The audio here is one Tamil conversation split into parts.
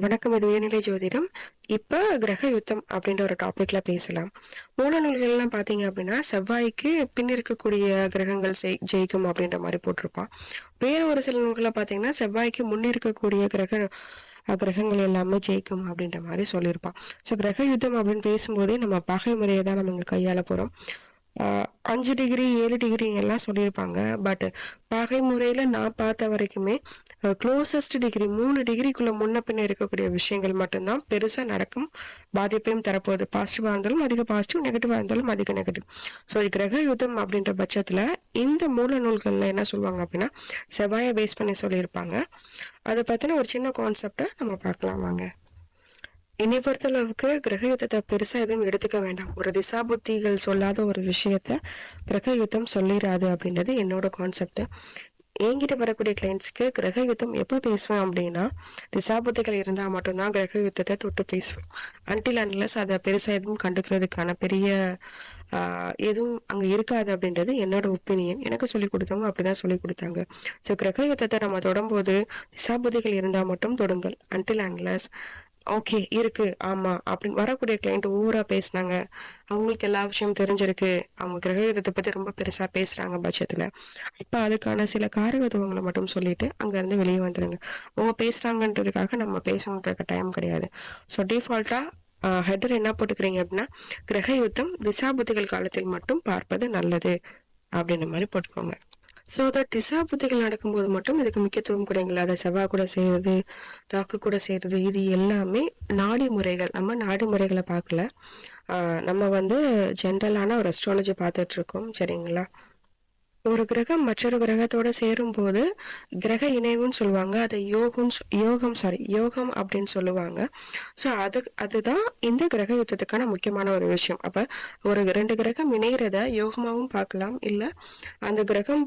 வணக்கம். இது உயர்நிலை ஜோதிடம். இப்ப கிரக யுத்தம் அப்படின்ற ஒரு டாபிக்ல பேசலாம். மூல நூல்கள்லாம் பாத்தீங்க அப்படின்னா செவ்வாய்க்கு பின் இருக்கக்கூடிய கிரகங்கள் ஜெயிக்கும் அப்படின்ற மாதிரி போட்டிருப்பான். வேற ஒரு சில நூல்களை பாத்தீங்கன்னா செவ்வாய்க்கு முன் இருக்கக்கூடிய கிரகங்கள் எல்லாமே ஜெயிக்கும் அப்படின்ற மாதிரி சொல்லியிருப்பான். ஸோ கிரக யுத்தம் அப்படின்னு பேசும்போதே நம்ம பகை முறையை தான் நம்ம இங்க கையாள போறோம். 5 டிகிரி 7 டிகிரி எல்லாம் சொல்லியிருப்பாங்க. பட் பகை முறையில நான் பார்த்த வரைக்குமே க்ளோசஸ்ட் டிகிரி 3 டிகிரிக்குள்ள முன்ன பின்ன இருக்கக்கூடிய விஷயங்கள் மட்டும்தான் பெருசா நடக்கும், பாதிப்பையும் தரப்போகுது. பாசிட்டிவா இருந்தாலும் அதிக பாசிட்டிவ், நெகட்டிவா இருந்தாலும் அதிக நெகட்டிவ். ஸோ கிரக யுத்தம் அப்படின்ற பட்சத்துல இந்த மூல நூல்கள்ல என்ன சொல்லுவாங்க அப்படின்னா செவ்வாயை பேஸ் பண்ணி சொல்லியிருப்பாங்க. அதை பத்தின ஒரு சின்ன கான்செப்டை நம்ம பார்க்கலாம் வாங்க. என்னை பொறுத்தளவுக்கு கிரக யுத்தத்தை பெருசா எதுவும் எடுத்துக்க வேண்டாம். ஒரு திசா புத்திகள் சொல்லாத ஒரு விஷயத்த கிரக யுத்தம் சொல்லிடாது அப்படின்றது என்னோட கான்செப்ட். என்கிட்ட வரக்கூடிய கிளைண்ட்ஸ்க்கு கிரக யுத்தம் எப்போ பேசுவேன் அப்படின்னா திசாபுத்திகள் இருந்தால் மட்டும்தான் கிரக யுத்தத்தை தொட்டு பேசுவேன். அன்டில் அன்லஸ் அதை பெருசா எதுவும் கண்டுக்கிறதுக்கான பெரிய எதுவும் அங்க இருக்காது அப்படின்றது என்னோட ஒப்பீனியன். எனக்கு சொல்லி கொடுத்தவங்க அப்படிதான் சொல்லி கொடுத்தாங்க. ஸோ கிரக யுத்தத்தை நம்ம தொடும்போது திசாபுத்திகள் இருந்தால் மட்டும் தொடுங்கள். அன்டில் அன்லஸ் ஓகே இருக்கு ஆமா அப்படின்னு வரக்கூடிய கிளைண்ட் ஊரா பேசினாங்க, அவங்களுக்கு எல்லா விஷயமும் தெரிஞ்சிருக்கு, அவங்க கிரக யுத்தத்தை பத்தி ரொம்ப பெருசா பேசுறாங்க பட்சத்துல இப்ப அதுக்கான சில காரகத்துவங்களை மட்டும் சொல்லிட்டு அங்க இருந்து வெளியே வந்துருங்க. அவங்க பேசுறாங்கன்றதுக்காக நம்ம பேசணுன்ற டைம் கிடையாது. ஸோ டிஃபால்ட்டா ஹெட்டர் என்ன போட்டுக்கிறீங்க அப்படின்னா கிரக யுத்தம் திசாபுத்திகள் காலத்தில் மட்டும் பார்ப்பது நல்லது அப்படின்ற மாதிரி போட்டுக்கோங்க. ஸோ தட் திசா புத்திகள் நடக்கும்போது மட்டும் இதுக்கு முக்கியத்துவம் கொடுங்களா. அதை செவ்வாய் கூட செய்யறது, ராக்கு கூட செய்யறது, இது எல்லாமே நாடி முறைகள். நம்ம நாடி முறைகளை பார்க்கல, நம்ம வந்து ஜென்ரலான ஒரு அஸ்ட்ராலஜி பார்த்துட்டு இருக்கோம். சரிங்களா. ஒரு கிரகம் மற்றொரு கிரகத்தோட சேரும் போது கிரக இணைவுன்னு சொல்லுவாங்க. அதை யோகம் அப்படின்னு சொல்லுவாங்க. ஸோ அதுதான் இந்த கிரக யுத்தத்துக்கான முக்கியமான ஒரு விஷயம். அப்ப ஒரு 2 கிரகம் இணைகிறத யோகமாவும் பார்க்கலாம், இல்ல அந்த கிரகம்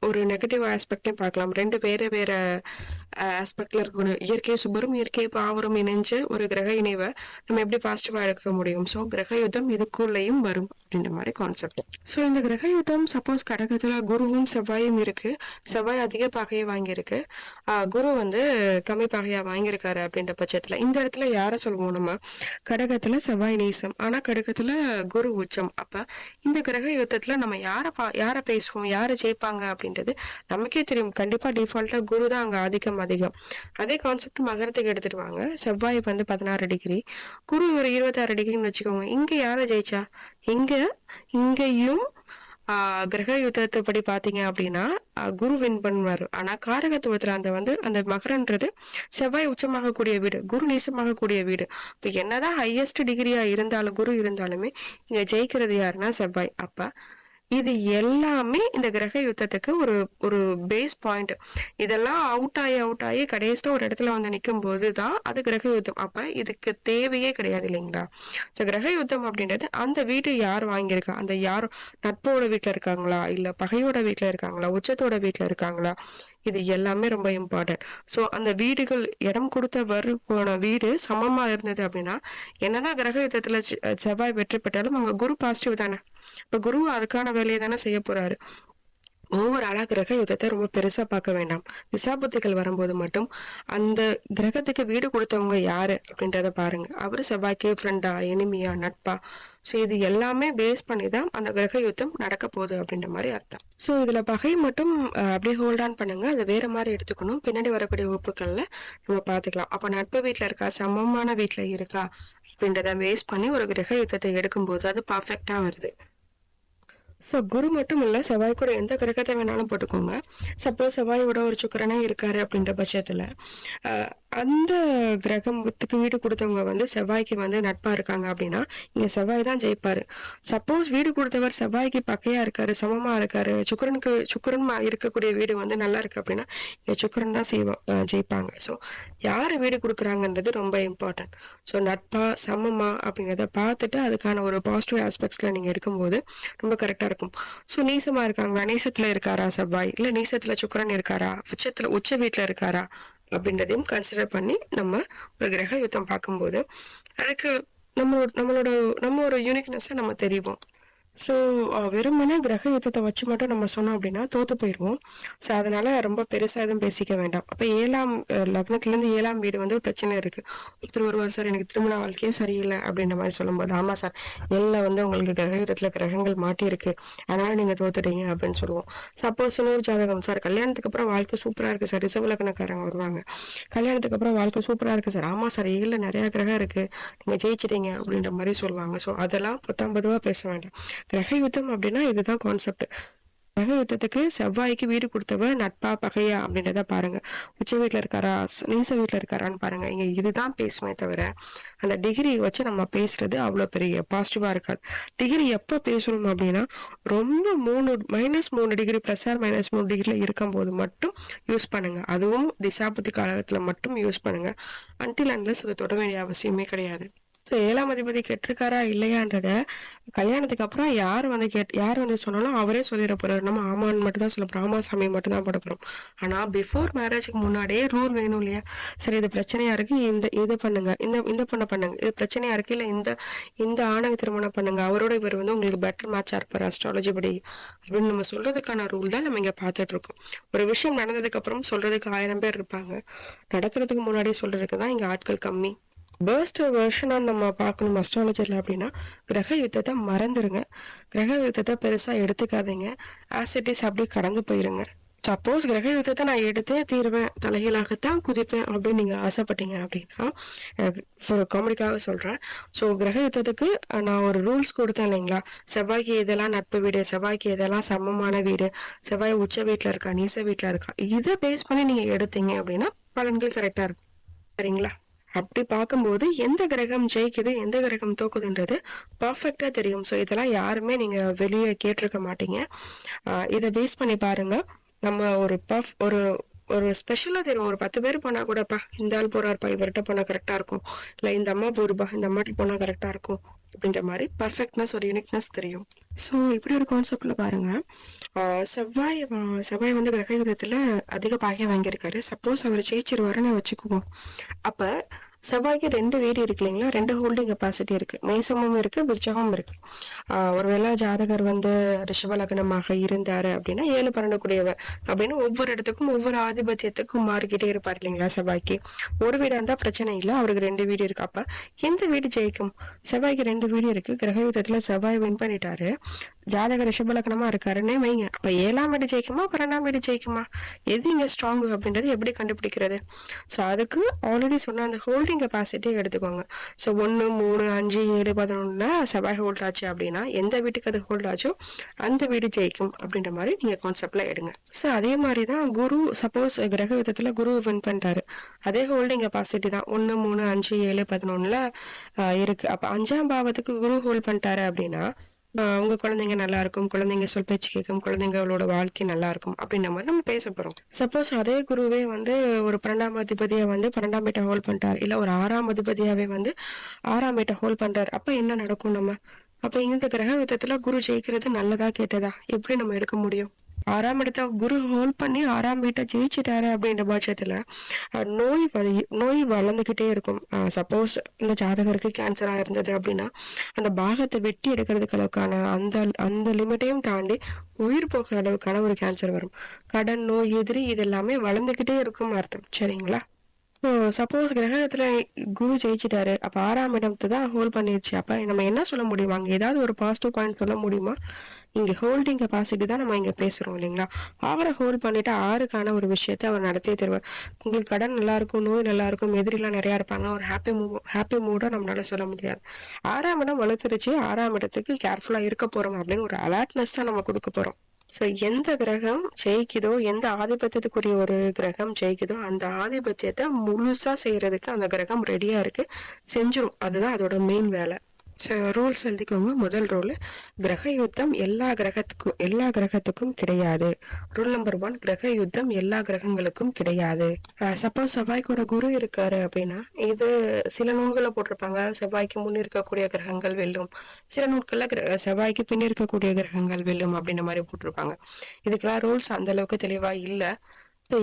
ஒரு நெகட்டிவ் ஆஸ்பெக்டையும் பார்க்கலாம். 2 வேற ஆஸ்பெக்ட்ல இருக்கணும். இயற்கை சுபரும் இயற்கை பாவரும் இணைஞ்சு ஒரு கிரக இணைவை நம்ம எப்படி பாசிட்டிவா எடுக்க முடியும். ஸோ கிரக யுத்தம் இதுக்குள்ளேயும் வரும் அப்படின்ற மாதிரி கான்செப்ட். ஸோ இந்த கிரக யுத்தம் சப்போஸ் கடகத்துல குருவும் செவ்வாயும் இருக்கு, செவ்வாய் அதிக பகையை வாங்கியிருக்கு, குரு வந்து கம்மி பகையா வாங்கியிருக்காரு அப்படின்ற பட்சத்துல இந்த இடத்துல யார சொல்லுவோம் நம்ம, கடகத்துல செவ்வாய் நீசம் ஆனா கடகத்துல குரு உச்சம். அப்ப இந்த கிரக யுத்தத்துல நம்ம யார பேசுவோம், யாரு ஜெயிப்பாங்க அப்படின்றது நமக்கே தெரியும். கண்டிப்பா டிஃபால்ட்டா குரு தான் அங்க அதிகம். அதே கான்செப்ட் மகரத்துக்கு எடுத்துட்டு வாங்க. செவ்வாய் வந்து 16 டிகிரி, குரு ஒரு 26 டிகிரின்னு வச்சுக்கோங்க. இங்க யார ஜெயிச்சா, இங்கேயும் கிரக யுத்தத்தை படி பாத்தீங்க அப்படின்னா குரு வின் பண்ணுவாரு. ஆனா காரகத்துவத்துல அந்த மகரன்றது செவ்வாய் உச்சமாக கூடிய வீடு, குரு நீசமாக கூடிய வீடு. இப்ப என்னதான் ஹையஸ்ட் டிகிரியா இருந்தாலும் குரு இருந்தாலுமே இங்க ஜெயிக்கிறது யாருன்னா செவ்வாய். அப்ப இது எல்லாமே இந்த கிரக யுத்தத்துக்கு ஒரு ஒரு பேஸ் பாயிண்ட். இதெல்லாம் அவுட் ஆகி கடைசியா ஒரு இடத்துல வந்து நிற்கும் போதுதான் அது கிரக யுத்தம். அப்ப இதுக்கு தேவையே கிடையாது இல்லைங்களா. ஸோ கிரக யுத்தம் அப்படின்றது அந்த வீடு யார் வாங்கியிருக்கா, அந்த யார் நட்போட வீட்டுல இருக்காங்களா, இல்ல பகையோட வீட்டுல இருக்காங்களா, உச்சத்தோட வீட்டுல இருக்காங்களா, இது எல்லாமே ரொம்ப இம்பார்ட்டன்ட். ஸோ அந்த வீடுகள் இடம் கொடுத்த போன வீடு சமமா இருந்தது அப்படின்னா என்னதான் கிரக யுத்தத்துல செவ்வாய் வெற்றி பெற்றாலும் அவங்க குரு பாசிட்டிவ் தானே. இப்ப குரு அதுக்கான வேலையை தானே செய்ய போறாரு. ஓவராலா கிரக யுத்தத்தை ரொம்ப பெருசா பார்க்க வேண்டாம். திசாபுத்திகள் வரும்போது மட்டும் அந்த கிரகத்துக்கு வீடு கொடுத்தவங்க யாரு அப்படின்றத பாருங்க. அவரு செவ்வாய்க்கு ஃப்ரெண்டா, எனிமியா, நட்பா, ஸோ இது எல்லாமே பேஸ் பண்ணி தான் அந்த கிரக யுத்தம் நடக்க போகுது அப்படின்ற மாதிரி அர்த்தம். ஸோ இதுல பகை மட்டும் அப்படியே ஹோல்ட் ஆன் பண்ணுங்க, அது வேற மாதிரி எடுத்துக்கணும். பின்னாடி வரக்கூடிய வகுப்புகள்ல நம்ம பார்த்துக்கலாம். அப்ப நட்பு வீட்டுல இருக்கா, சமமான வீட்டுல இருக்கா அப்படின்றத பேஸ் பண்ணி ஒரு கிரக யுத்தத்தை எடுக்கும்போது அது பர்ஃபெக்டா வருது. ஸோ குரு மட்டும் இல்லை, செவ்வாய் கூட எந்த கிரகத்தை வேணாலும் போட்டுக்கோங்க. சப்போஸ் செவ்வாயோட ஒரு சுக்கிரனே இருக்காரு அப்படின்ற பட்சத்தில் அந்த கிரகத்துக்கு வீடு கொடுத்தவங்க வந்து செவ்வாய்க்கு வந்து நட்பா இருக்காங்க அப்படின்னா இங்க செவ்வாய் தான் ஜெயிப்பாரு. சப்போஸ் வீடு கொடுத்தவர் செவ்வாய்க்கு பக்கையா இருக்காரு, சமமா இருக்காரு, சுக்கிரன் இருக்கக்கூடிய வீடு வந்து நல்லா இருக்கு அப்படின்னா இங்க சுக்கிரன் தான் ஜெயிப்பாங்க. ஸோ யாரு வீடு கொடுக்குறாங்கன்றது ரொம்ப இம்பார்ட்டன்ட். ஸோ நட்பா சமமா அப்படிங்கிறத பார்த்துட்டு அதுக்கான ஒரு பாசிட்டிவ் ஆஸ்பெக்ட்ஸ்ல நீங்க எடுக்கும்போது ரொம்ப கரெக்டா இருக்கும். ஸோ நீசமா இருக்காங்களா, நீசத்துல இருக்காரா செவ்வாய், இல்ல நீசத்துல சுக்கிரன் இருக்காரா, உச்ச வீட்டுல இருக்காரா அப்படின்றதையும் கன்சிடர் பண்ணி நம்ம ஒரு கிரக யுத்தம் பார்க்கும்போது அதுக்கு நம்ம ஒரு யூனிக்னஸை நம்ம தெரிவோம். ஸோ வெறுமனே கிரக யுத்தத்தை வச்சு மட்டும் நம்ம சொன்னோம் அப்படின்னா தோத்து போயிடுவோம். ஸோ அதனால ரொம்ப பெருசாக எதுவும் பேசிக்க வேண்டாம். அப்போ லக்னத்துலேருந்து 7ஆம் வீடு வந்து பிரச்சனை இருக்கு. ஒருத்தர் வருவார், சார் எனக்கு திருமண வாழ்க்கையே சரியில்லை அப்படின்ற மாதிரி சொல்லும்போது, ஆமாம் சார், எல்லாம் வந்து உங்களுக்கு கிரக யுத்தத்தில் கிரகங்கள் மாட்டியிருக்கு, அதனால நீங்கள் தோத்துட்டீங்க அப்படின்னு சொல்லுவோம். சப்போஸ் இன்னொரு ஜாதகம், சார் கல்யாணத்துக்கு அப்புறம் வாழ்க்கை சூப்பராக இருக்கு சார், ரிசர்வ் லக்னக்காரங்க வருவாங்க, கல்யாணத்துக்கு அப்புறம் வாழ்க்கை சூப்பராக இருக்கு சார், ஆமாம் சார், ஏழில் நிறையா கிரகம் இருக்கு, நீங்கள் ஜெயிச்சிட்டீங்க அப்படின்ற மாதிரி சொல்லுவாங்க. ஸோ அதெல்லாம் 19 பேச வேண்டாம். கிரக யுத்தம் அப்படின்னா இதுதான் கான்செப்ட். கிரக யுத்தத்துக்கு செவ்வாய்க்கு வீடு கொடுத்தவ நட்பா பகையா அப்படின்றத பாருங்க. உச்ச வீட்டுல இருக்காரா, நீச வீட்டுல இருக்காரான்னு பாருங்க. இங்க இதுதான் பேசுமே தவிர அந்த டிகிரி வச்சு நம்ம பேசுறது அவ்வளவு பெரிய பாசிட்டிவா இருக்காது. டிகிரி எப்ப பேசணும் அப்படின்னா ரொம்ப -3 டிகிரி +−3 டிகிரில இருக்கும் போது மட்டும் யூஸ் பண்ணுங்க. அதுவும் திசாபுத்தி காலகட்டத்துல மட்டும் யூஸ் பண்ணுங்க. அன்டில் அன்லெஸ் அதை தொட வேண்டிய அவசியமே கிடையாது. ஸோ 7ஆம் அதிபதி கெட்டிருக்காரா இல்லையான்றத கல்யாணத்துக்கு அப்புறம் யார் வந்து சொன்னாலும் அவரே சொல்லிட போறாரு. நம்ம ஆமான்னு மட்டும் தான் சொல்ல போறோம், ஆமா சாமி மட்டும் தான் போட போறோம். ஆனா பிஃபோர் மேரேஜுக்கு முன்னாடியே ரூல் வேணும் இல்லையா? சரி, இது பிரச்சனையா இருக்கு, இது பண்ணுங்க, இந்த பண்ண பண்ணுங்க, இது பிரச்சனையா இருக்கு, இல்ல இந்த ஆணுக்கு திருமணம் பண்ணுங்க, அவரோட இவர் வந்து உங்களுக்கு பெட்டர் மேட்சா இருப்பாரு அஸ்ட்ராலஜி படி அப்படின்னு நம்ம சொல்றதுக்கான ரூல் தான் நம்ம இங்க பார்த்துட்டு இருக்கோம். ஒரு விஷயம் நடந்ததுக்கு அப்புறம் சொல்றதுக்கு 1000 பேர் இருப்பாங்க, நடக்கிறதுக்கு முன்னாடியே சொல்றதுக்கு தான் இங்க ஆட்கள் கம்மி. பேர்ஸ்ட் வெர்ஷனா நம்ம பார்க்கணும் அஸ்ட்ராலஜர்ல அப்படின்னா கிரக யுத்தத்தை மறந்துருங்க. கிரக யுத்தத்தை பெருசா எடுத்துக்காதீங்க. ஆசிட்டிஸ் அப்படியே கடந்து போயிருங்க. சப்போஸ் கிரக யுத்தத்தை நான் எடுத்தே தீருவேன், தலைகீழாகத்தான் குதிப்பேன் அப்படின்னு நீங்க ஆசைப்பட்டீங்க அப்படின்னா, ஒரு காமெடிக்காக சொல்றேன். ஸோ கிரக யுத்தத்துக்கு நான் ஒரு ரூல்ஸ் கொடுத்தேன் இல்லைங்களா? செவ்வாய்க்கு இதெல்லாம் நட்பு வீடு, செவ்வாய்க்கு இதெல்லாம் சமமான வீடு, செவ்வாய் உச்ச வீட்டுல இருக்கா, நீச வீட்டுல இருக்கா, இதை பேஸ் பண்ணி நீங்க எடுத்தீங்க அப்படின்னா பலன்கள் கரெக்டா இருக்கும். சரிங்களா? அப்படி பார்க்கும்போது எந்த கிரகம் ஜெயிக்குது, எந்த கிரகம் தோக்குதுன்றது பர்ஃபெக்டா தெரியும். ஸோ இதெல்லாம் யாருமே நீங்க வெளியே கேட்டிருக்க மாட்டீங்க. இதை பேஸ் பண்ணி பாருங்க. நம்ம ஒரு ஒரு ஸ்பெஷலா தெரியும். ஒரு 10 பேர் போனா கூடப்பா இந்த ஆள் போறாருப்பா, இவர்கிட்ட போனா கரெக்டா இருக்கும், இல்ல இந்த அம்மா போருப்பா இந்த அம்மாட்டி போனா கரெக்டா இருக்கும் அப்படின்ற மாதிரி பர்ஃபெக்ட்னஸ், ஒரு யூனிக்னஸ் தெரியும். ஸோ இப்படி ஒரு கான்செப்ட்ல பாருங்க. செவ்வாய் வந்து கிரக யுத்தத்துல அதிக பாகியம் வாங்கியிருக்காரு. சப்போஸ் அவர் ஜெயிச்சிருவாருன்னு வச்சுக்குவோம். அப்ப செவ்வாய்க்கு 2 வீடு இருக்கு இல்லைங்களா? 2 ஹோல்டிங் கெப்பாசிட்டி இருக்கு, மேசமும் இருக்கு, விருச்சகமும் இருக்கு. ஒருவேளை ஜாதகர் வந்து ரிஷப லக்னமாக இருந்தாரு அப்படின்னா 7-12 கூடியவர் அப்படின்னு ஒவ்வொரு இடத்துக்கும் ஒவ்வொரு ஆதிபத்தியத்துக்கும் மாறிக்கிட்டே இருப்பார் இல்லைங்களா? செவ்வாய்க்கு ஒரு வீடா இருந்தா பிரச்சனை இல்லை, அவருக்கு 2 வீடு இருக்கு. அப்ப எந்த வீடு ஜெயிக்கும்? செவ்வாய்க்கு 2 வீடு இருக்கு, கிரக யுத்தத்துல செவ்வாய் வின் பண்ணிட்டாரு, ஜாதக ரிஷப லக்னமா இருக்காருன்னே வைங்க. அப்ப 7ஆம் வீடு ஜெயிக்குமா, 12ஆம் வீடு ஜெயிக்குமா, எது இங்க ஸ்ட்ராங் அப்படின்றது எப்படி கண்டுபிடிக்கிறது? ஸோ அதுக்கு ஆல்ரெடி சொன்ன அந்த ஹோல்டிங் கெப்பாசிட்டி எடுத்துக்கோங்க. ஸோ 1, 3, 5, 7, 11 செவ்வாய் ஹோல்ட் ஆச்சு அப்படின்னா எந்த வீட்டுக்கு அது ஹோல்ட் ஆச்சோ அந்த வீடு ஜெயிக்கும் அப்படின்ற மாதிரி நீங்க கான்செப்ட்ல எடுங்க. ஸோ அதே மாதிரி தான் குரு, சப்போஸ் கிரக யுத்தத்துல குரு வின் பண்ணிட்டாரு, அதே ஹோல்டிங் கெப்பாசிட்டி தான் 1, 3, 5, 7, 11 இருக்கு. அப்ப 5ஆம் பாவத்துக்கு குரு ஹோல்ட் பண்ணிட்டாரு அப்படின்னா உங்க குழந்தைங்க நல்லா இருக்கும், குழந்தைங்க சொல் பேச்சு கேட்கும், குழந்தைங்களோட வாழ்க்கை நல்லா இருக்கும் அப்படின்ற மாதிரி நம்ம பேச போறோம். சப்போஸ் அதே குருவே வந்து ஒரு 12ஆம் அதிபதியா வந்து 12ஆம் வீட்டை ஹோல்ட் பண்ணிட்டார், இல்ல ஒரு 6ஆம் அதிபதியாவே வந்து 6ஆம் வீட்டை ஹோல்ட் பண்றாரு, அப்ப என்ன நடக்கும்? அப்ப இந்த கிரக யுத்தத்துல குரு ஜெயிக்கிறது நல்லதா கெட்டதா எப்படி நம்ம எடுக்க முடியும்? 6ஆம் இடத்த குரு ஹோல்ட் பண்ணி 6ஆம் வீட்டை ஜெயிச்சிட்டாரு அப்படின்ற பட்சத்துல நோய் வளர்ந்துகிட்டே இருக்கும். சப்போஸ் இந்த ஜாதகருக்கு கேன்சரா இருந்தது அப்படின்னா அந்த பாகத்தை வெட்டி எடுக்கிறதுக்கு அளவுக்கான அந்த அந்த லிமிட்டையும் தாண்டி உயிர் போகிற அளவுக்கான ஒரு கேன்சர் வரும். கடன், நோய், எதிரி, இது எல்லாமே வளர்ந்துகிட்டே இருக்கும் அர்த்தம். சரிங்களா? ஸோ சப்போஸ் கிரகத்துல குரு ஜெயிச்சிட்டாரு, அப்ப 6ஆம் இடத்தை தான் ஹோல்ட் பண்ணிடுச்சு. அப்ப நம்ம என்ன சொல்ல முடியும்? அங்க ஏதாவது ஒரு பாசிட்டிவ் பாயிண்ட் சொல்ல முடியுமா? இங்க ஹோல்டிங் கெப்பாசிட்டி தான் நம்ம இங்க பேசுறோம் இல்லைங்களா? அவரை ஹோல்ட் பண்ணிட்டு 6க்கான ஒரு விஷயத்த அவர் நடத்தியே தருவார். உங்களுக்கு கடன் நல்லா இருக்கும், நோய் நல்லா இருக்கும், எதிரிலாம் நிறைய இருப்பாங்க, ஒரு ஹாப்பி மூடா நம்மளால சொல்ல முடியாது. 6ஆம் இடம் வலுத்துருச்சு, 6ஆம் இடத்துக்கு கேர்ஃபுல்லா இருக்க போறோம் அப்படின்னு ஒரு அலர்ட்னஸ் தான் நம்ம கொடுக்க போறோம். ஸோ எந்த கிரகம் ஜெயிக்குதோ, எந்த ஆதிபத்தியத்துக்குரிய ஒரு கிரகம் ஜெயிக்குதோ அந்த ஆதிபத்தியத்தை முழுசா செய்யறதுக்கு அந்த கிரகம் ரெடியா இருக்கு, செஞ்சிரும். அதுதான் அதோட மெயின் வேலை. ஸோ ரூல்ஸ் எழுதிக்கோங்க. முதல் ரூல், கிரக யுத்தம் எல்லா கிரகத்துக்கும் கிடையாது. ரூல் நம்பர் 1, கிரக யுத்தம் எல்லா கிரகங்களுக்கும் கிடையாது. சப்போஸ் செவ்வாய்க்கோட குரு இருக்காரு அப்படின்னா இது சில நூல்களை போட்டிருப்பாங்க, செவ்வாய்க்கு முன் இருக்கக்கூடிய கிரகங்கள் வெல்லும், சில நூல்கள்ல செவ்வாய்க்கு பின் இருக்கக்கூடிய கிரகங்கள் வெல்லும் அப்படின்ற மாதிரி போட்டிருப்பாங்க. இதுக்கெல்லாம் ரூல்ஸ் அந்த அளவுக்கு தெளிவா இல்லை. ஸோ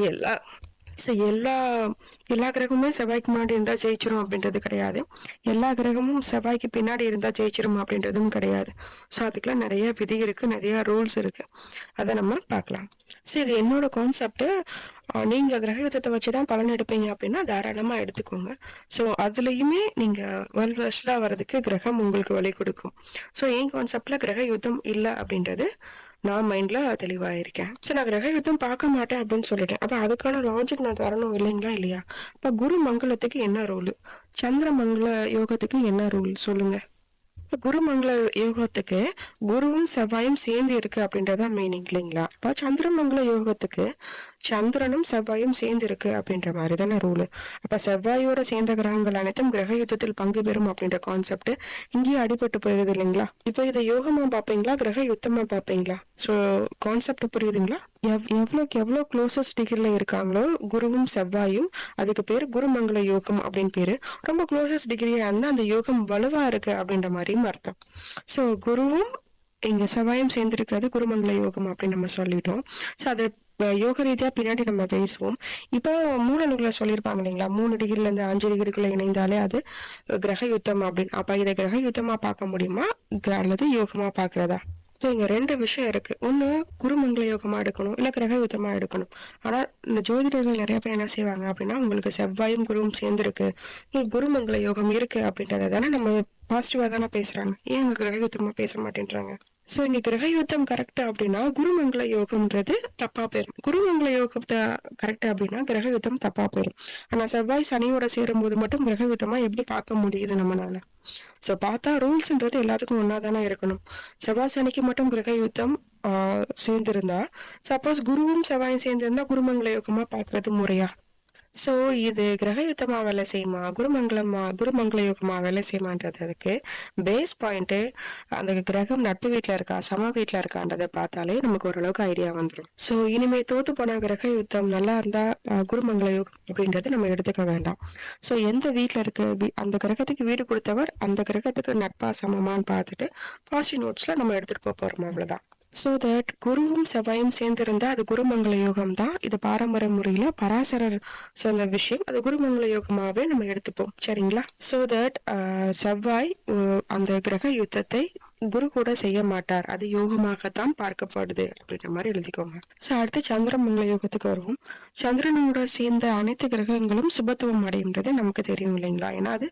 ஸோ எல்லா கிரகமுமே செவ்வாய்க்கு முன்னாடி இருந்தால் ஜெயிச்சிரும் அப்படின்றது கிடையாது. எல்லா கிரகமும் செவ்வாய்க்கு பின்னாடி இருந்தால் ஜெயிச்சிரும் அப்படின்றதும் கிடையாது. ஸோ அதுக்கெல்லாம் நிறைய விதி இருக்கு, நிறைய ரூல்ஸ் இருக்கு. அதை நம்ம பார்க்கலாம். ஸோ இது என்னோட கான்செப்ட். நீங்க கிரக யுத்தத்தை வச்சுதான் பலன் எடுப்பீங்க அப்படின்னா தாராளமா எடுத்துக்கோங்க. ஸோ அதுலயுமே நீங்க வெல் வெர்ஸ்டா வர்றதுக்கு கிரகம் உங்களுக்கு வழி கொடுக்கும். ஸோ என் கான்செப்ட்ல கிரக யுத்தம் இல்லை அப்படின்றது நான் மைண்ட்ல தெளிவா இருக்கேன். சரி, நான் கிரக யுத்தம் பார்க்க மாட்டேன் அப்படின்னு சொல்லிட்டேன். அப்ப அதுக்கான லாஜிக் நான் தரணும் இல்லைங்களா? இல்லையா? அப்ப குரு மங்களத்துக்கு என்ன ரூல், சந்திர மங்கள யோகத்துக்கு என்ன ரூல் சொல்லுங்க. குருமங்கள யோகத்துக்கு குருவும் செவ்வாயும் சேர்ந்து இருக்கு அப்படின்றத மீனிங் இல்லைங்களா? இப்ப சந்திரமங்கள யோகத்துக்கு சந்திரனும் செவ்வாயும் சேர்ந்து இருக்கு அப்படின்ற மாதிரி தானே ரூல். அப்ப செவ்வாயோட சேர்ந்த கிரகங்கள் அனைத்தும் கிரக யுத்தத்தில் பங்கு பெறும் அப்படின்ற கான்செப்ட் இங்கேயே அடிபட்டு போயிருது இல்லைங்களா? இப்ப இதை யோகமா பார்ப்பீங்களா, கிரக யுத்தமா பார்ப்பீங்களா? ஸோ கான்செப்ட் புரியுதுங்களா? எவ்வளோக்கு எவ்வளோ க்ளோசஸ்ட் டிகிரில இருக்காங்களோ குருவும் செவ்வாயும், அதுக்கு பேர் குருமங்கள யோகம் அப்படின்னு பேரு. ரொம்ப க்ளோசஸ்ட் டிகிரியா இருந்தா அந்த யோகம் வலுவா இருக்கு அப்படின்ற மாதிரியும் அர்த்தம். ஸோ குருவும் இங்க செவ்வாயும் சேர்ந்திருக்கிறது குருமங்கள யோகம் அப்படின்னு நம்ம சொல்லிட்டோம். ஸோ அது யோக ரீதியா பின்னாடி நம்ம பேசுவோம். இப்போ மூல நூல்ல சொல்லியிருப்பாங்க இல்லைங்களா, 3 டிகிரில இருந்து 5 டிகிரிக்குள்ள இணைந்தாலே அது கிரக யுத்தம் அப்படின்னு. அப்ப இதை கிரக யுத்தமா பார்க்க முடியுமா அல்லது யோகமா பாக்குறதா? ஸோ இங்க 2 விஷயம் இருக்கு. ஒண்ணு குருமங்கள யோகமா எடுக்கணும், இல்ல கிரக யுத்தமா எடுக்கணும். ஆனா இந்த ஜோதிடர்கள் நிறைய பேர் என்ன செய்வாங்க அப்படின்னா, உங்களுக்கு செவ்வாயும் குருவும் சேர்ந்திருக்கு, குருமங்கள யோகம் இருக்கு அப்படின்றத தானே நம்ம பாசிட்டிவா தானே பேசுறாங்க. ஏன் அங்க கிரக யுத்தமா பேச மாட்டேன்றாங்க? சோ இங்க கிரக யுத்தம் கரெக்ட் அப்படின்னா குருமங்கள யோகம்ன்றது தப்பா போயிடும். குருமங்கள யோகத்தை கரெக்ட் அப்படின்னா கிரக யுத்தம் தப்பா போயிடும். ஆனா செவ்வாய் சனியோட சேரும் போது மட்டும் கிரக யுத்தமா எப்படி பார்க்க முடியுது நம்மளால? சோ பார்த்தா ரூல்ஸ்ன்றது எல்லாத்துக்கும் ஒன்னா தானே இருக்கணும். செவ்வாய் சனிக்கு மட்டும் கிரக யுத்தம் சேர்ந்திருந்தா, சப்போஸ் குருவும் செவ்வாயும் சேர்ந்திருந்தா குருமங்கள யோகமா பார்க்கறது முறையா? ஸோ இது கிரக யுத்தமா வேலை செய்யுமா, குருமங்கள யோகமா வேலை செய்யுமான்றதுக்கு பேஸ் பாயிண்ட் அந்த கிரகம் நட்பு வீட்டுல இருக்கா சம வீட்டுல இருக்கான்றதை பார்த்தாலே நமக்கு ஓரளவுக்கு ஐடியா வந்துடும். ஸோ இனிமே தோத்து போன கிரக யுத்தம் நல்லா இருந்தா குருமங்கள யோகம் அப்படின்றது நம்ம எடுத்துக்க வேண்டாம். ஸோ எந்த வீட்டுல இருக்கு, அந்த கிரகத்துக்கு வீடு கொடுத்தவர் அந்த கிரகத்துக்கு நட்பா சமமான்னு பார்த்துட்டு பாசிட்டிவ் நோட்ஸ்ல நம்ம எடுத்துட்டு போறோம், அவ்வளவுதான். ஸோ தட் குருவும் செவ்வாயும் சேர்ந்திருந்தா அது குருமங்கள யோகம் தான். இது பாரம்பரிய முறையில பராசரர் சொன்ன விஷயம். அது குருமங்கள யோகமாவே நம்ம எடுத்துப்போம், சரிங்களா? ஸோ தட் செவ்வாய் அந்த கிரக யுத்தத்தை குரு கூட செய்ய மாட்டார், அது யோகமாகத்தான் பார்க்கப்படுது அப்படின்ற மாதிரி எழுதிக்கோங்க. ஸோ அடுத்து சந்திரமங்கள யோகத்துக்கு வருவோம். சந்திரனோட சேர்ந்த அனைத்து கிரகங்களும் சுபத்துவம் அடைகின்றது நமக்கு தெரியும் இல்லைங்களா? ஏன்னா அது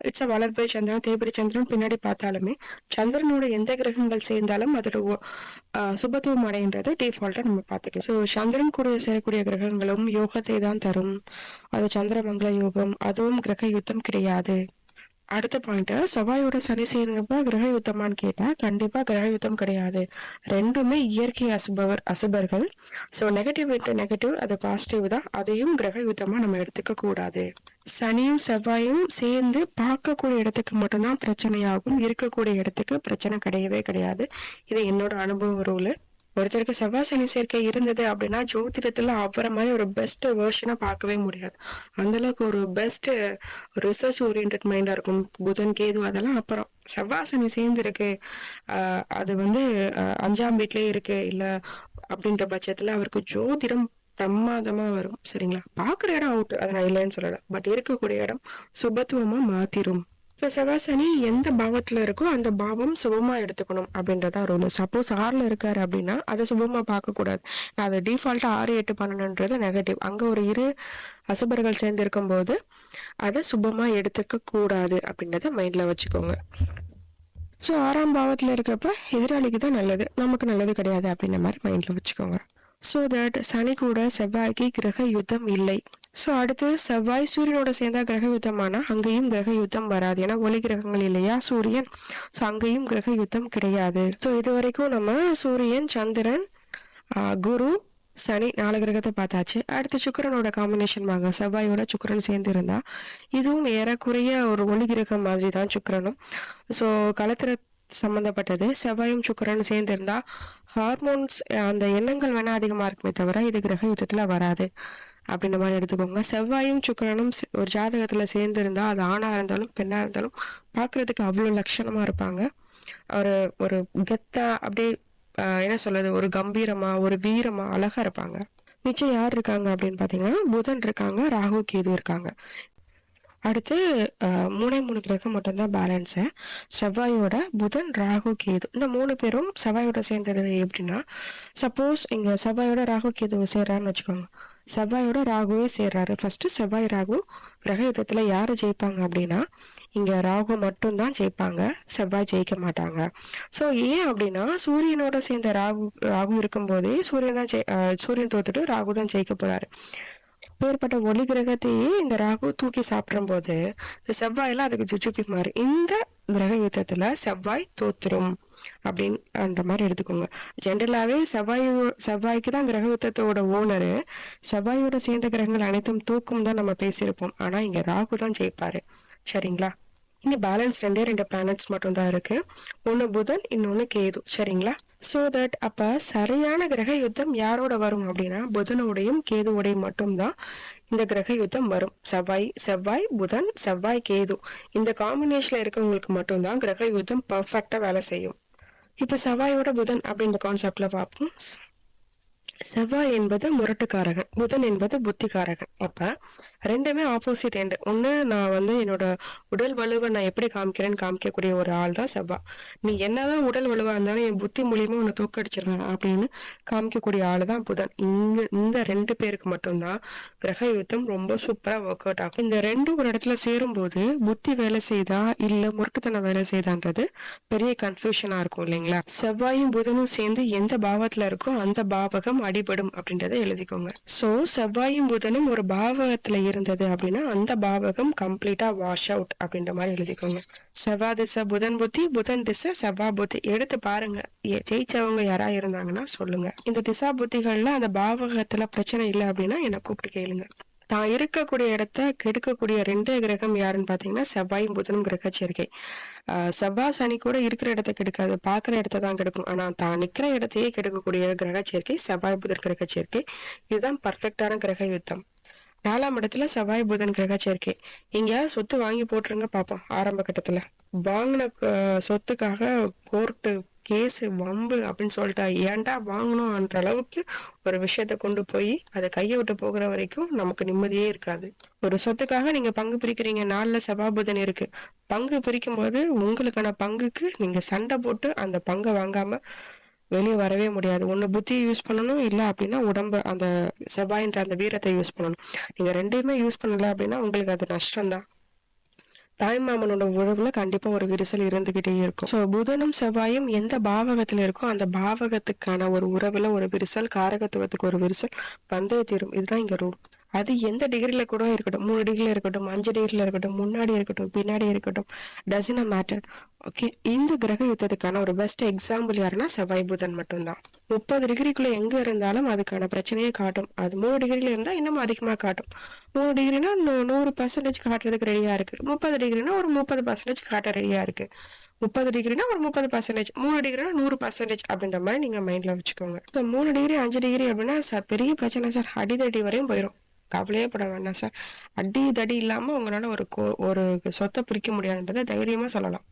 இட்ஸ் அ வளர்பிறை சந்திரன், தேய்பிறை சந்திரன் பின்னாடி பார்த்தாலுமே சந்திரனோட எந்த கிரகங்கள் சேர்ந்தாலும் அதோட சுபத்துவம் அடைன்றது டிஃபால்ட்டா நம்ம பார்த்துக்கலாம். ஸோ சந்திரன் கூட சேரக்கூடிய கிரகங்களும் யோகத்தை தான் தரும். அது சந்திரமங்கள யோகம், அதுவும் கிரக யுத்தம் கிடையாது. அடுத்த பாயிண்ட், செவ்வாயோட சனி சேர்ந்தப்ப கிரக யுத்தமான்னு கேட்டா கண்டிப்பா கிரக யுத்தம் கிடையாது. ரெண்டுமே இயற்கை அசுபர்கள். ஸோ நெகட்டிவ் இன்ட்டு நெகட்டிவ், அது பாசிட்டிவ் தான். அதையும் கிரக யுத்தமா நம்ம எடுத்துக்க கூடாது. சனியும் செவ்வாயும் சேர்ந்து பார்க்கக்கூடிய இடத்துக்கு மட்டும்தான் பிரச்சனையாகும், இருக்கக்கூடிய இடத்துக்கு பிரச்சனை கிடையவே கிடையாது. இது என்னோட அனுபவ ரூலு. ஒருத்தருக்கு செவ்வாய் சனி சேர்க்கை இருந்தது அப்படின்னா ஜோதிடத்துல அவரை மாதிரி ஒரு பெஸ்ட் வேர்ஷனை பார்க்கவே முடியாது. அந்த அளவுக்கு ஒரு பெஸ்ட் ரிசர்ச் ஓரியன்ட் மைண்டா இருக்கும். புதன் கேது அதெல்லாம் அப்புறம், செவ்வாய் சனி சேர்ந்து இருக்கு, அது வந்து 5ஆம் வீட்லயே இருக்கு இல்ல அப்படின்ற பட்சத்துல அவருக்கு ஜோதிடம் பிரமாதமா வரும், சரிங்களா? பாக்குற இடம் அவுட், அதை நான் இல்லைன்னு சொல்லல, பட் இருக்கக்கூடிய இடம் சுபத்துவமா மாத்திரும். ஸோ செவ்வாய் சனி எந்த பாவத்துல இருக்கோ அந்த பாவம் சுபமா எடுத்துக்கணும் அப்படின்றதான் ரூல். சப்போஸ் 6ல இருக்காரு அப்படின்னா அதை சுபமா பார்க்க கூடாது. அது டிஃபால்ட்டா 6, 8, 12ன்றது நெகட்டிவ். அங்க ஒரு இரு அசுபர்கள் சேர்ந்து இருக்கும் போது அதை சுபமா எடுத்துக்க கூடாது அப்படின்றத மைண்ட்ல வச்சுக்கோங்க. ஸோ 6ஆம் பாவத்துல இருக்கிறப்ப எதிராளிக்கு தான் நல்லது, நமக்கு நல்லது கிடையாது அப்படின்ற மாதிரி மைண்ட்ல வச்சுக்கோங்க. ஸோ தட் சனி கூட செவ்வாய்க்கு கிரக யுத்தம் இல்லை. ஸோ அடுத்து செவ்வாய் சூரியனோட சேர்ந்தா கிரக யுத்தமானா அங்கேயும் கிரக யுத்தம் வராது, ஏன்னா ஒளி கிரகங்கள் இல்லையா சூரியன். ஸோ அங்கேயும் கிரக யுத்தம் கிடையாது. ஸோ இது வரைக்கும் நம்ம சூரியன், சந்திரன், குரு, சனி 4 கிரகத்தை பார்த்தாச்சு. அடுத்து சுக்கிரனோட காம்பினேஷன் வாங்க. செவ்வாயோட சுக்கிரன் சேர்ந்து இருந்தா இதுவும் ஏறக்குறைய ஒரு ஒளி கிரகம் மாதிரி தான் சுக்கிரனும். ஸோ களத்திர சம்பந்தப்பட்டது. செவ்வாயும் சுக்கிரனும் சேர்ந்து இருந்தா ஹார்மோன்ஸ் அந்த எண்ணங்கள் வேணா அதிகமா இருக்குமே தவிர இது கிரக யுத்தத்துல வராது அப்படின்ற மாதிரி எடுத்துக்கோங்க. செவ்வாயும் சுக்கிரனும் ஒரு ஜாதகத்துல சேர்ந்து இருந்தா அது ஆணா இருந்தாலும் பெண்ணா இருந்தாலும் பாக்குறதுக்கு அவ்வளவு லட்சணமா இருப்பாங்க. ஒரு ஒரு கெத்தா அப்படியே என்ன சொல்றது, ஒரு கம்பீரமா ஒரு வீரமா அழகா இருப்பாங்க. மிச்சம் யார் இருக்காங்க அப்படின்னு பார்த்தீங்கன்னா புதன் இருக்காங்க, ராகு கேது இருக்காங்க. அடுத்து 3 கிரகம் மட்டும்தான் பேலன்ஸு. செவ்வாயோட புதன், ராகு, கேது இந்த 3 பேரும் செவ்வாயோட சேர்ந்தது எப்படின்னா, சப்போஸ் இங்கே செவ்வாயோட ராகு கேது சேர்றான்னு வச்சுக்கோங்க. செவ்வாயோட ராகுவே சேர்றாரு. ஃபர்ஸ்ட் செவ்வாய் ராகு கிரக யுத்தத்தில் யார் ஜெயிப்பாங்க அப்படின்னா, இங்கே ராகு மட்டும்தான் ஜெயிப்பாங்க, செவ்வாய் ஜெயிக்க மாட்டாங்க. ஸோ ஏன் அப்படின்னா, சூரியனோட சேர்ந்த ராகு இருக்கும்போதே சூரியன் தோத்துட்டு ராகு தான் ஜெயிக்க போறாரு. பேர்பட்ட ஒளி கிரகத்தையே இந்த ராகு தூக்கி சாப்பிடும் போது இந்த செவ்வாயெல்லாம் அதுக்கு ஜுஜுப்பி மாறு. இந்த கிரக யுத்தத்துல செவ்வாய் தோத்துரும் அப்படின்ற மாதிரி எடுத்துக்கோங்க. ஜென்ரலாவே செவ்வாய்க்கு தான் கிரக யுத்தத்தோட ஓனரு. செவ்வாயோட சேர்ந்த கிரகங்கள் அனைத்தும் தூக்கும் தான் நம்ம பேசியிருப்போம். ஆனா இங்க ராகு தான் ஜெயிப்பாரு. சரிங்களா? இனி பேலன்ஸ் 2 பிளானட்ஸ் மட்டும் தான் இருக்கு. ஒன்னு புதன், இன்னொன்னு கேது. சரிங்களா? சோ தட் அப்ப சரியான கிரக யுத்தம் யாரோட வரும் அப்படின்னா, புதனோடையும் கேதுவோடையும் மட்டும்தான் இந்த கிரக யுத்தம் வரும். செவ்வாய் புதன், செவ்வாய் கேது இந்த காம்பினேஷன்ல இருக்கவங்களுக்கு மட்டும்தான் கிரக யுத்தம் பர்ஃபெக்டா வேலை செய்யும். இப்ப செவ்வாயோட புதன் அப்படின்ற கான்செப்ட்ல பார்ப்போம். செவ்வாய் என்பது முரட்டுக்காரகன், புதன் என்பது புத்திகாரகன். அப்ப ரெண்டுமே ஆப்போசிட் எண்டு. ஒண்ணு நான் என்னோட உடல் வலுவை நான் எப்படி காமிக்கிறேன்னு காமிக்கக்கூடிய ஒரு ஆள் தான் செவ்வாய். நீ என்னதான் உடல் வலுவா இருந்தாலும் என் புத்தி மூலியமா உன்னை தோக்கடிச்சிருவேன் அப்படின்னு காமிக்கக்கூடிய ஆளு தான் புதன். இந்த 2 பேருக்கு மட்டும்தான் கிரக யுத்தம் ரொம்ப சூப்பரா ஒர்க் அவுட் ஆகும். இந்த 2 ஒரு இடத்துல சேரும் போது புத்தி வேலை செய்தா இல்ல முரட்டுத்தனம் வேலை செய்தான்றது பெரிய கன்ஃபியூஷனா இருக்கும் இல்லைங்களா? செவ்வாயும் புதனும் சேர்ந்து எந்த பாவத்துல இருக்கோ அந்த பாவகம் அடிபடும் அப்படின்றத எழுதிக்கோங்க. சோ செவ்வாயும் புதனும் ஒரு பாவகத்துல இருந்தது அப்படின்னா அந்த பாவகம் கம்ப்ளீட்டா வாஷ் அவுட் அப்படின்ற மாதிரி எழுதிக்கோங்க. செவ்வாய் திசை புதன் புத்தி, புதன் திசை செவ்வாய் புத்தி எடுத்து பாருங்க. ஜெயிச்சவங்க யாரா இருந்தாங்கன்னா சொல்லுங்க. இந்த திசா புத்திகள்ல அந்த பாவகத்துல பிரச்சனை இல்லை அப்படின்னா என்னை கூப்பிட்டு கேளுங்க. தான் இருக்கக்கூடிய இடத்த கெடுக்கக்கூடிய 2 கிரகம் யாருன்னு பாத்தீங்கன்னா செவ்வாயும் புதனும் கிரக சேர்க்கை. செவ்வாய் சனி கூட இருக்கிற இடத்த கெடுக்காது, பாக்குற இடத்த தான் கெடுக்கும். ஆனா தான் நிக்கிற இடத்தையே கெடுக்கக்கூடிய கிரக சேர்க்கை செவ்வாய் புதன் கிரக சேர்க்கை. இதுதான் பர்ஃபெக்டான கிரக யுத்தம். 4ஆம் இடத்துல செவ்வாய் புதன் கிரக சேர்க்கை. எங்கேயாவது சொத்து வாங்கி போட்டுருங்க பாப்போம். ஆரம்ப கட்டத்துல வாங்கின சொத்துக்காக கோர்ட்டு கேஸ் வம்பு அப்படின்னு சொல்லிட்டா ஏன்டா வாங்கணும்ன்ற அளவுக்கு ஒரு விஷயத்த கொண்டு போய் அதை கையை விட்டு போகிற வரைக்கும் நமக்கு நிம்மதியே இருக்காது. ஒரு சொத்துக்காக நீங்க பங்கு பிரிக்கிறீங்க, 4ல செவ்வாய் புதன் இருக்கு. பங்கு பிரிக்கும் போது உங்களுக்கான பங்குக்கு நீங்க சண்டை போட்டு அந்த பங்கை வாங்காம வெளியே வரவே முடியாது. ஒண்ணு புத்தியை யூஸ் பண்ணணும், இல்ல அப்படின்னா உடம்ப அந்த செவ்வாயின்ற அந்த வீரத்தை யூஸ் பண்ணணும். நீங்க 2யுமே யூஸ் பண்ணல அப்படின்னா உங்களுக்கு அது நஷ்டம் தான். தாய்மாமனோட உறவுல கண்டிப்பா ஒரு விரிசல் இருந்துகிட்டே இருக்கும். ஸோ புதனும் செவ்வாயும் எந்த பாவகத்துல இருக்கோ அந்த பாவகத்துக்கான ஒரு உறவுல ஒரு விரிசல், காரகத்துவத்துக்கு ஒரு விரிசல் வந்தே தீரும். இதுதான் இங்க ரூல். அது எந்த டிகிரில கூட இருக்கட்டும், 3 டிகிரில இருக்கட்டும், 5 டிகிரில இருக்கட்டும், முன்னாடி இருக்கட்டும், பின்னாடி இருக்கட்டும், டசன் மேட்டர். ஓகே, இந்த கிரக யுத்தத்துக்கான ஒரு பெஸ்ட் எக்ஸாம்பிள் யாருன்னா செவ்வாய் புதன் மட்டும்தான். 30 டிகிரிக்குள்ள எங்க இருந்தாலும் அதுக்கான பிரச்சனையே காட்டும். அது 3 டிகிரில இருந்தா இன்னும் அதிகமா காட்டும். 3 டிகிரினா 100% காட்டுறதுக்கு ரெடியா இருக்கு. 30 டிகிரினா ஒரு 30% காட்ட ரெடியா இருக்கு. 30 டிகிரினா ஒரு 30%, 3 டிகிரினா 100% அப்படின்ற மாதிரி நீங்க மைண்ட்ல வச்சுக்கோங்க. 3 டிகிரி 5 டிகிரி அப்படின்னா சார் பெரிய பிரச்சனை சார், அடிதடி வரையும் போயிடும். கவலையே பட வேண்டாம் சார். அடி தடி இல்லாம உங்களால ஒரு சொத்தை பிரிக்க முடியாதுன்றத தைரியமா சொல்லலாம்.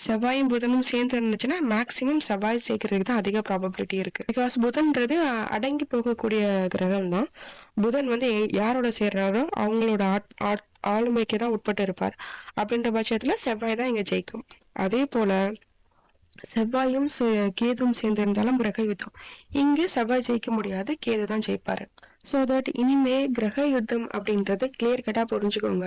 செவ்வாயும் புதனும் சேர்ந்து இருந்துச்சுன்னா மேக்சிமம் செவ்வாய் சேர்க்கறதுக்கு தான் அதிக ப்ராபபிலிட்டி இருக்கு. பிகாஸ் புதன்றது அடங்கி போகக்கூடிய கிரகம் தான். புதன் யாரோட சேர்றாரோ அவங்களோட ஆளுமைக்கு தான் உட்பட்டு இருப்பார். அப்படின்ற பட்சத்துல செவ்வாய் தான் இங்க ஜெயிக்கும். அதே போல செவ்வாயும் கேதும் சேர்ந்து இருந்தாலும் கிரக யுத்தம். இங்க செவ்வாய் ஜெயிக்க முடியாது, கேது தான் ஜெயிப்பாரு. ஸோ தட் இனிமே கிரக யுத்தம் அப்படின்றது கிளியர் கட்டா புரிஞ்சுக்கோங்க.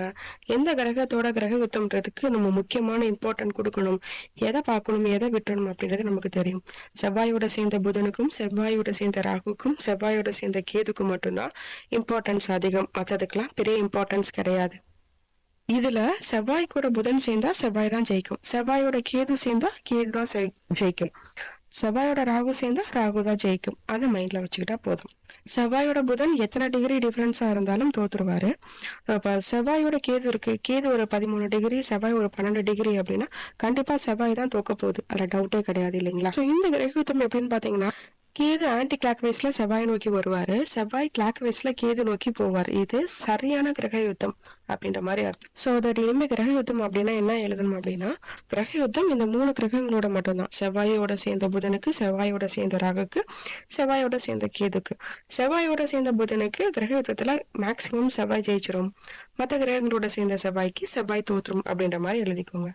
எந்த கிரகத்தோட கிரக யுத்தம்ன்றதுக்கு நம்ம முக்கியமான இம்பார்ட்டன்ட் கொடுக்கணும், எதை பார்க்கணும், எதை விட்டணும் அப்படின்றது நமக்கு தெரியும். செவ்வாயோட சேர்ந்த புதனுக்கும், செவ்வாயோட சேர்ந்த ராகுக்கும், செவ்வாயோட சேர்ந்த கேதுக்கும் மட்டும்தான் இம்பார்ட்டன்ஸ் அதிகம். மற்றதுக்கெல்லாம் பெரிய இம்பார்ட்டன்ஸ் கிடையாது. இதுல செவ்வாய் கூட புதன் சேர்ந்தா செவ்வாய் தான் ஜெயிக்கும், செவ்வாயோட கேது சேர்ந்தா கேது தான் ஜெயிக்கும், செவ்வாயோட ராகு சேர்ந்தா ராகு தான் ஜெயிக்கும். அதை மைண்ட்ல வச்சுக்கிட்டா போதும். செவ்வாயோட புதன் எத்தனை டிகிரி டிஃபரன்ஸா இருந்தாலும் தோத்துருவாரு. இப்ப செவ்வாயோட கேது இருக்கு, கேது ஒரு 13 டிகிரி, செவ்வாய் ஒரு 12 டிகிரி அப்படின்னா கண்டிப்பா செவ்வாய் தான் தோக்க போகுது. அதுல டவுட்டே கிடையாது இல்லைங்களா? இந்த கிரகயுத்தம் எப்படின்னு பாத்தீங்கன்னா, கேது ஆன்டி கிளாக் வைஸ்ல செவ்வாய் நோக்கி வருவாரு, செவ்வாய் கிளாக் வைஸ்ல கேது நோக்கி போவார். இது சரியான கிரக யுத்தம் அப்படின்ற மாதிரி அர்த்தம். ஸோ தட் இனிமே கிரக யுத்தம் அப்படின்னா என்ன எழுதணும் அப்படின்னா, கிரக யுத்தம் இந்த 3 கிரகங்களோட மட்டும்தான். செவ்வாயோட சேர்ந்த புதனுக்கு, செவ்வாயோட சேர்ந்த ராகுக்கு, செவ்வாயோட சேர்ந்த கேதுக்கு. செவ்வாயோட சேர்ந்த புதனுக்கு கிரக யுத்தத்துல மேக்சிமம் செவ்வாய் ஜெயிச்சிரும், மற்ற கிரகங்களோட சேர்ந்த செவ்வாய்க்கு செவ்வாய் தோற்றும் அப்படின்ற மாதிரி எழுதிக்கோங்க.